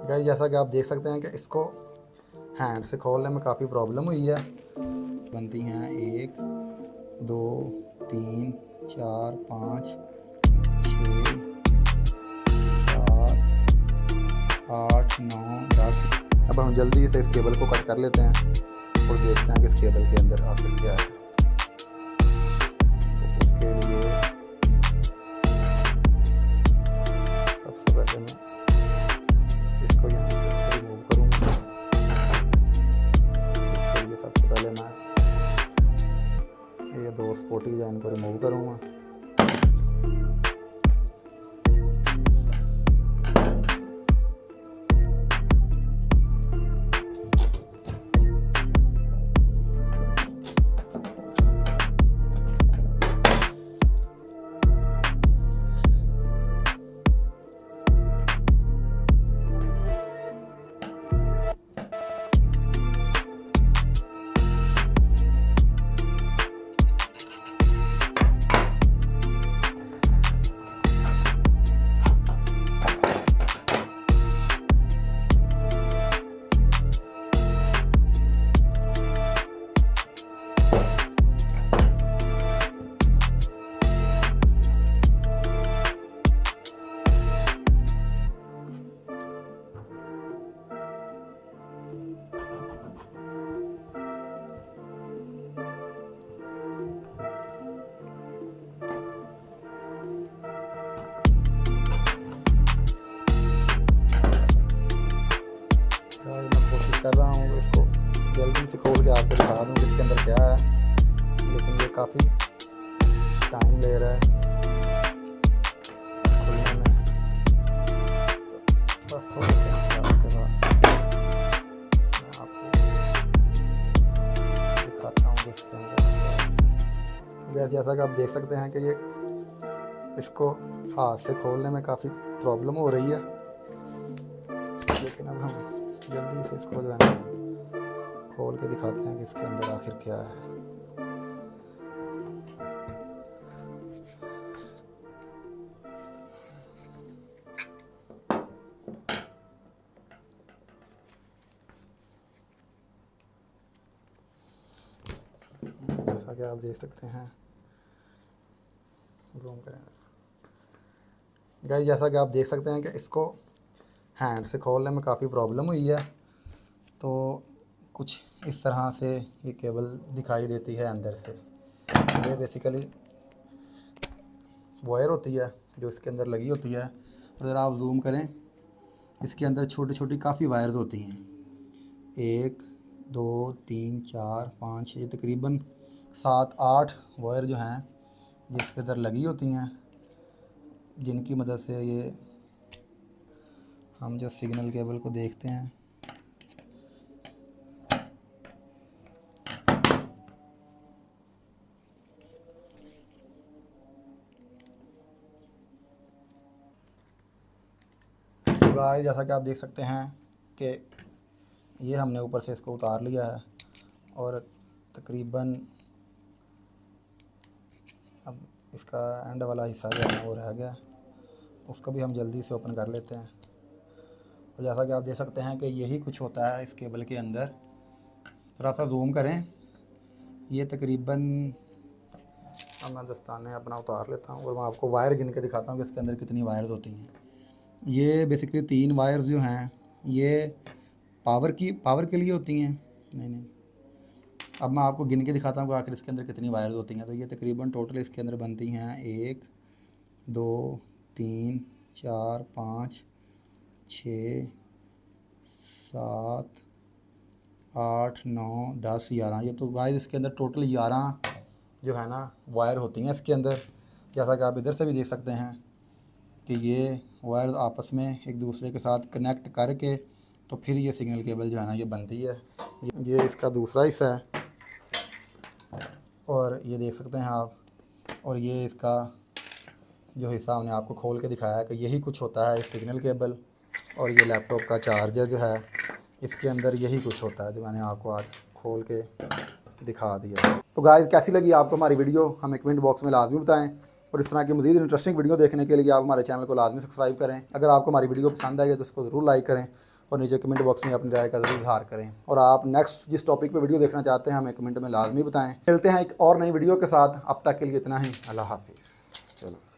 Guys जैसा कि आप देख सकते हैं कि इसको हैंड से खोलने में काफ़ी प्रॉब्लम हुई है। बनती हैं 1 2 3 4 5 6 7 8 9 10। अब हम जल्दी से इस केबल को कट कर लेते हैं और देखते हैं कि इस केबल के अंदर आखिर क्या है। तो उसके लिए सबसे पहले मैं इसको यहाँ से रिमूव करूँगा। इसके लिए सबसे पहले मैं ये 2 स्पोटी जो इनको रिमूव करूँगा। कर रहा हूँ इसको जल्दी से खोल के आपको दिखा दूँ इसके अंदर क्या है, लेकिन ये काफ़ी टाइम ले रहा है खोलने में। बस थोड़े से के बाद मैं आपको दिखाता हूँ इसके अंदर। वैसे जैसा कि आप देख सकते हैं कि ये इसको हाथ से खोलने में काफ़ी प्रॉब्लम हो रही है, लेकिन अब हम जल्दी से इसको जो है ना खोल के दिखाते हैं कि इसके अंदर आखिर क्या है। जैसा कि आप देख सकते हैं, जूम करें गाइस, जैसा कि आप देख सकते हैं कि इसको हैंड से खोलने में काफ़ी प्रॉब्लम हुई है। तो कुछ इस तरह से ये केबल दिखाई देती है अंदर से। ये बेसिकली वायर होती है जो इसके अंदर लगी होती है। अगर आप जूम करें, इसके अंदर छोटी छोटी काफ़ी वायर्स होती हैं, 1 2 3 4 5 6 तकरीबन 7 8 वायर जो हैं ये इसके अंदर लगी होती हैं, जिनकी मदद से ये हम जो सिग्नल केबल को देखते हैं गाइस, जैसा कि आप देख सकते हैं कि ये हमने ऊपर से इसको उतार लिया है और तकरीबन अब इसका एंड वाला हिस्सा जो है वो रह गया, उसको भी हम जल्दी से ओपन कर लेते हैं। और जैसा कि आप देख सकते हैं कि यही कुछ होता है इस केबल के अंदर। थोड़ा सा जूम करें, ये तकरीबन अब मैं दस्ताने अपना उतार लेता हूँ और मैं आपको वायर गिन के दिखाता हूँ कि इसके अंदर कितनी वायर्स होती हैं। ये बेसिकली 3 वायर्स जो हैं ये पावर के लिए होती हैं। नहीं, अब मैं आपको गिन के दिखाता हूँ कि आखिर इसके अंदर कितनी वायर्स होती हैं। तो ये तकरीबन टोटल इसके अंदर बनती हैं 1 2 3 4 5 6 7 8 9 10 11। ये तो गाइस इसके अंदर टोटल 11 जो है ना वायर होती हैं इसके अंदर। जैसा कि आप इधर से भी देख सकते हैं कि ये वायर आपस में एक दूसरे के साथ कनेक्ट करके तो फिर ये सिग्नल केबल जो है ना ये बनती है। ये इसका दूसरा हिस्सा है और ये देख सकते हैं आप, और ये इसका जो हिस्सा हमने आपको खोल के दिखाया है कि यही कुछ होता है इस सिग्नल केबल। और ये लैपटॉप का चार्जर जो है इसके अंदर यही कुछ होता है जो मैंने आपको आज खोल के दिखा दिया। तो गाइस, कैसी लगी आपको हमारी वीडियो हमें कमेंट बॉक्स में लाजमी बताएं, और इस तरह की मज़ीद इंटरेस्टिंग वीडियो देखने के लिए आप हमारे चैनल को लाजमी सब्सक्राइब करें। अगर आपको हमारी वीडियो पसंद आई है तो उसको ज़रूर लाइक करें और नीचे कमेंट बॉक्स में अपनी राय का ज़रूर इजहार करें। और आप नेक्स्ट जिस टॉपिक पे वीडियो देखना चाहते हैं हमें कमेंट में लाजमी बताएं। मिलते हैं एक और नई वीडियो के साथ, अब तक के लिए इतना ही। अल्लाह हाफिज़। चलो।